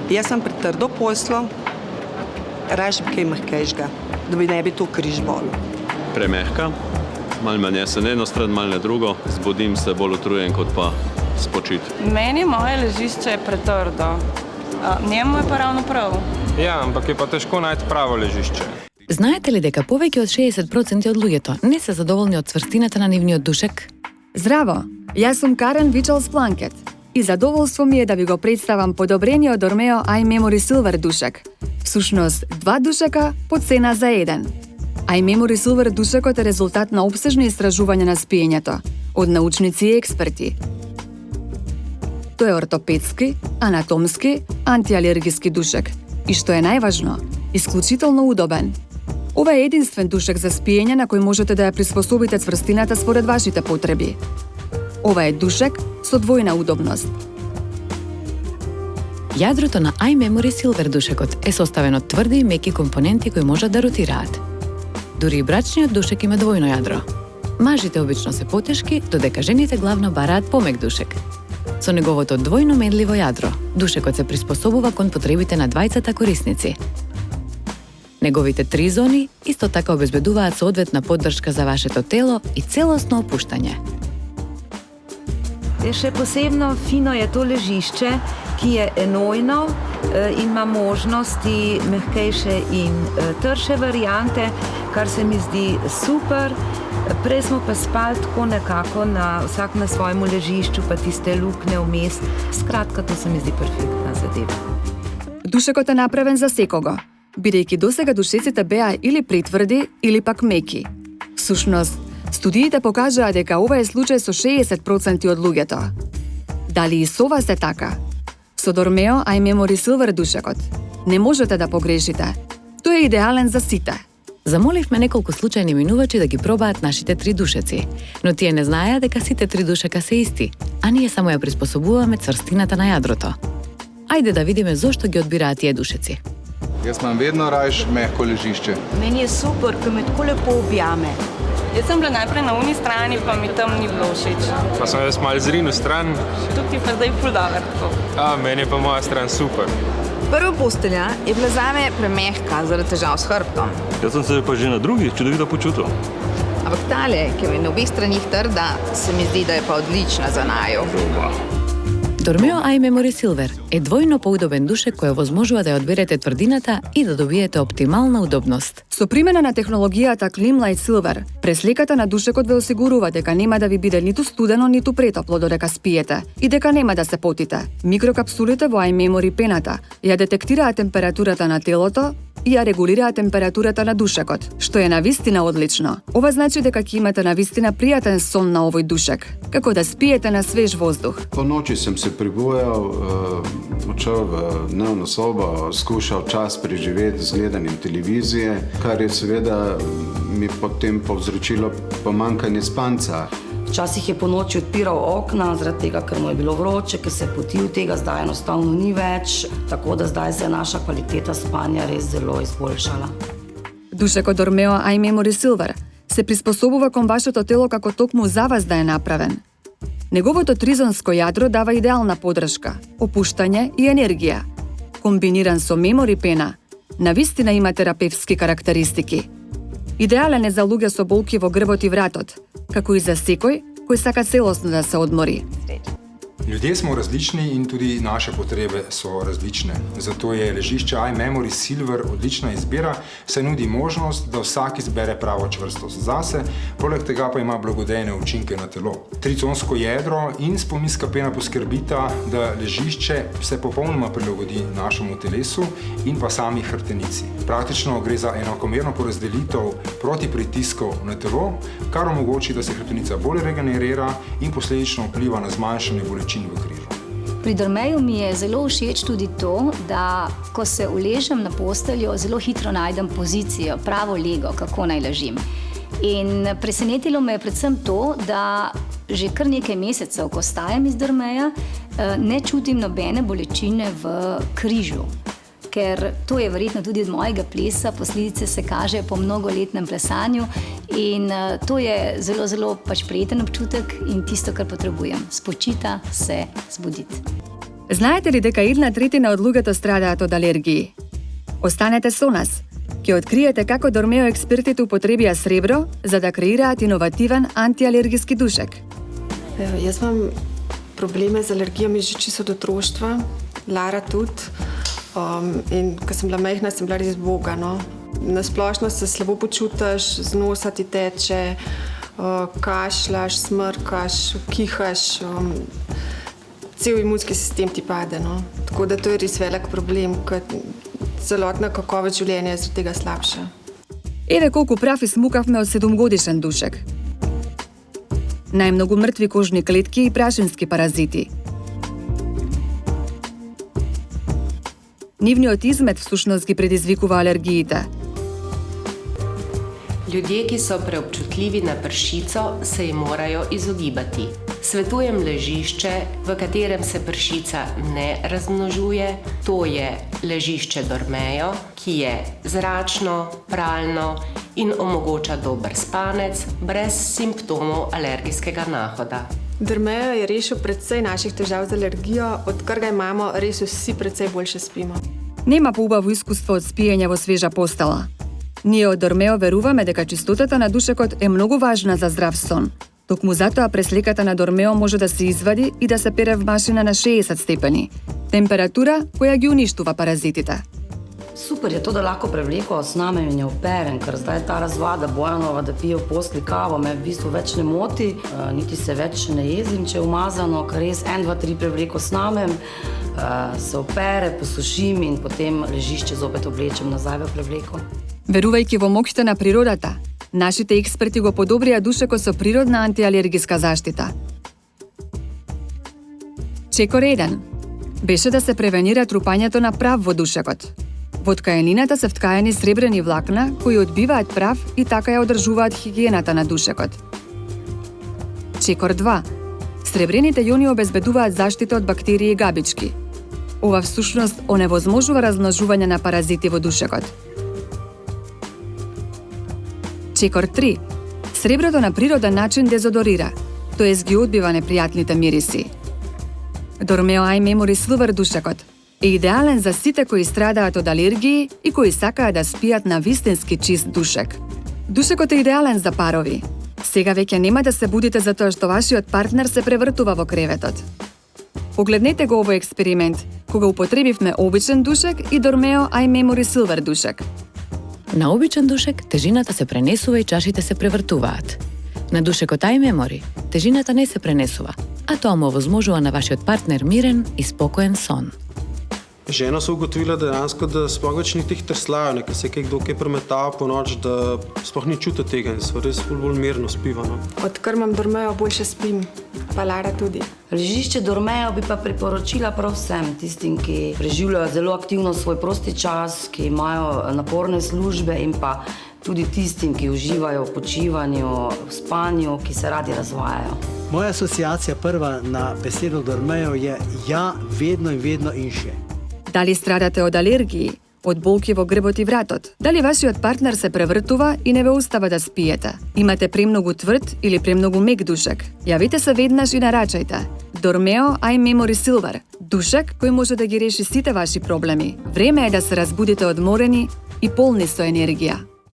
Jaz sem pri trdo poslo, raje bi kaj mehkejšega, da bi ne bi to križ bolel. Premehka, malo manj jesen eno stran, malo na drugo, zbudim se bolj utrujen kot pa spočit. Meni moje ležišče je pretrdo, njemu je pa ravno prav. Ja, ampak je pa težko najti pravo ležišče. Знаете ли дека повеќе од 60% од луѓето не се задоволни од цврстината на нивниот душек? Здраво, јас сум Карен Вичелс-Планкет и задоволство ми е да ви го представам подобрениот Dormeo iMemory Silver душек. Всушност, 2 душека по цена за 1. iMemory Silver душекот е резултат на опсежни истражувања на спиењето од научници и експерти. Тој е ортопедски, анатомски, антиалергиски душек и што е најважно, исклучително удобен. Ова е единствен душек за спиење на кој можете да ја приспособите цврстината според вашите потреби. Ова е душек со двојна удобност. Јадрото на iMemory Silver душекот е составен од тврди и меки компоненти кои можат да ротираат. Дури и брачниот душек има двојно јадро. Мажите обично се потешки, додека жените главно бараат помек душек. Со неговото двојно медливо јадро, душекот се приспособува кон потребите на двајцата корисници. Неговите 3 зони исто така обезбедуваат соодветна поддршка за вашето тело и целосно опуштање. Še posebno fino je to ležišče, ki je enojno in ima možnosti mehkejše in trše variante, kar se mi zdi super. Prej smo pa spali tako nekako vsak na svojemu ležišču, pa tiste lukne vmes. Skratka, to se mi zdi perfektna zadeva. Душекот е направен за секого, бидејќи досега душеците беа или претврди или пак меки. Всушност, студиите покажаа дека ова е случај со 60% од луѓето. Дали и со вас е така? Со Dormeo iMemory Silver душекот не можете да погрешите. Тој е идеален за сите. Замоливме неколку случајни минувачи да ги пробаат нашите 3 душеци, но тие не знаеа дека сите 3 душека се исти, а ние само ја приспособуваме цврстината на јадрото. Ајде да видиме зошто ги одбираат тие душеци. Jaz imam vedno rajš mehko ležišče. Meni je super, ker me tako lepo objame. Jaz sem bila najprej na uni strani, pa mi tam ni bilo všeč. Pa sem jaz malo zrinil stran. Tukaj pa zdaj ful dober. Meni je pa moja stran super. Prva postelja je bila zame premehka zaradi težav s hrbtom. Jaz sem se pa že na drugih čudovito počutil. Ampak tale, ki je na obeh stranih trda, se mi zdi, da je pa odlična za naju. Dormeo iMemory Silver е двојно поудобен душек кој овозможува да ја одберете тврдината и да добиете оптимална удобност. Со примена на технологијата Climlight Silver, преслеката на душекот ве осигурува дека нема да ви биде ниту студено, ниту претопло додека спиете и дека нема да се потите. Микрокапсулите во iMemory пената ја детектираат температурата на телото и ја регулираат температурата на душекот, што е навистина одлично. Ова значи дека ќе имате навистина пријатен сон на овој душек, како да спиете на свеж воздух. Po noči sem se pribujal, odšel v dnevno sobo, skušal čas preživeti z gledanjem televizije, kar je seveda mi potem povzročilo pomanjkanje spanca. Včasih je po noči odpiral okna, zaradi tega, ker mu je bilo vroče, ker se je potil tega, zdaj enostavno ni več, tako da zdaj se je naša kvaliteta spanja res zelo izboljšala. Душекот Dormeo iMemory Silver се приспособува кон вашето тело како токму за вас да е направен. Неговото тризонско јадро дава идеална поддршка, опуштање и енергија. Комбиниран со мемори пена, навистина има терапевтски карактеристики. Идеален е за луѓе со болки во грбот и вратот, како и за секој кој сака целосно да се одмори. Ljudje smo različni in tudi naše potrebe so različne. Zato je ležišče iMemory Silver odlična izbira, saj nudi možnost, da vsak izbere pravo čvrstost zase, poleg tega pa ima blagodejne učinke na telo. Triconsko jedro in spominska pena poskrbita, da ležišče se popolnoma prilagodi našemu telesu in pa sami hrbtenici. Praktično gre za enakomerno porazdelitev proti pritiskov na telo, kar omogoči, da se hrbtenica bolje regenerira in posledično vpliva na zmanjšanje bolečin v križu. Pri Dormeju mi je zelo všeč tudi to, da ko se uležem na posteljo, zelo hitro najdem pozicijo, pravo lego, kako naj ležim. In presenetilo me je predvsem to, da že kar nekaj mesecev, ko vstajam iz Dormeja, ne čutim nobene bolečine v križu. Ker to je verjetno tudi od mojega plesa, posledice se kažejo po mnogoletnem plesanju in to je zelo, zelo prijeten občutek in tisto, kar potrebujem, spočita se zbuditi. Знаете ли дека 1/3 од луѓето страдаат од алергии? Останете со нас. Ќе откриете како Дормео експертите употребија сребро за да креираат иновативен антиалергиски душек. Jaz imam probleme z alergijami že čisto od otroštva, Lara tudi. In ko sem bila majhna, sem bila res boga. No. Na splošno se slabo počutiš, z nosa ti teče, kašljaš, smrkaš, kihaš, cel imunski sistem ti pade. No. Tako da to je res velik problem, ker celotna kakovost življenja je zaradi tega slabša. Еве колку прав измукавме од 7-годишен душек. Најмногу мртви кожни клетки и прашински паразити. Нивниот измет всушност ги предизвикува алергиите. Ljudje, ki so preobčutljivi na pršico, se ji morajo izogibati. Svetujem ležišče, v katerem se pršica ne razmnožuje. To je ležišče Dormeo, ki je zračno, pralno in omogoča dober spanec brez simptomov alergijskega nahoda. Dormeo je rešil precej naših težav z alergijo, odkar ga imamo, res vsi precej boljše spimo. Нема поубаво искуство од спиење во свежа постела. Ние од Дормео веруваме дека чистотата на душекот е многу важна за здрав сон. Токму затоа преслеката на Дормео може да се извади и да се пере в машина на 60 степени. Температура која ги уништува паразитите. Super je to, da lahko prevleko snamem in jo operem, ker zdaj ta razvada Bojanova, da pijo v posli kavo, me v bistvu več ne moti, niti se več ne jezim, če je umazano, ker res 1, 2, 3 prevleko snamem, se opere, posušim in potem ležišče zopet oblečem nazaj v prevleko. Верувајќи во моќта на природата, нашите експерти го подобрија душекот со природна антиалергиска заштита. Чекор 1. Беше да се превенира трупањето на прав во душекот. Во ткаенината се вткаени сребрени влакна кои одбиваат прав и така ја одржуваат хигиената на душекот. Чекор 2. Сребрените јони обезбедуваат заштита од бактерии и габички. Ова всушност оневозможува размножување на паразити во душекот. Чекор 3. Среброто на природен начин дезодорира, тоест ги одбива непријатните мириси. Dormeo iMemory Silver душекот е идеален за сите кои страдаат од алергии и кои сакаат да спијат на вистински чист душек. Душекот е идеален за парови. Сега веќе нема да се будите за тоа што вашиот партнер се превртува во креветот. Погледнете го овој експеримент, кога употребивме обичен душек и Dormeo iMemory Silver душек. На обичен душек тежината се пренесува и чашите се превртуваат. На душекот iMemory тежината не се пренесува, а тоа му овозможува на вашиот партнер мирен и спокоен сон. Žena so ugotovila dejansko, da sploh več ni teh trslajev, ker se kaj kdo kaj premetava po noč, da sploh ni čuti tega in so res bolj mirno spivano. Odkar imam Dormeo, boljše spim, pa Lara tudi. Ležišče Dormeo bi pa priporočila prav vsem tistim, ki preživljajo zelo aktivno svoj prosti čas, ki imajo naporne službe in pa tudi tistim, ki uživajo v počivanju, v spanju, ki se radi razvajajo. Moja asociacija prva na besedo Dormeo je ja, vedno in vedno in še. Дали страдате од алергии, од болки во грбот и вратот? Дали вашиот партнер се превртува и не ве остава да спиете? Имате премногу тврд или премногу мек душек? Јавите се веднаш и нарачајте. Dormeo iMemory Silver, душек кој може да ги реши сите ваши проблеми. Време е да се разбудите одморени и полни со енергија.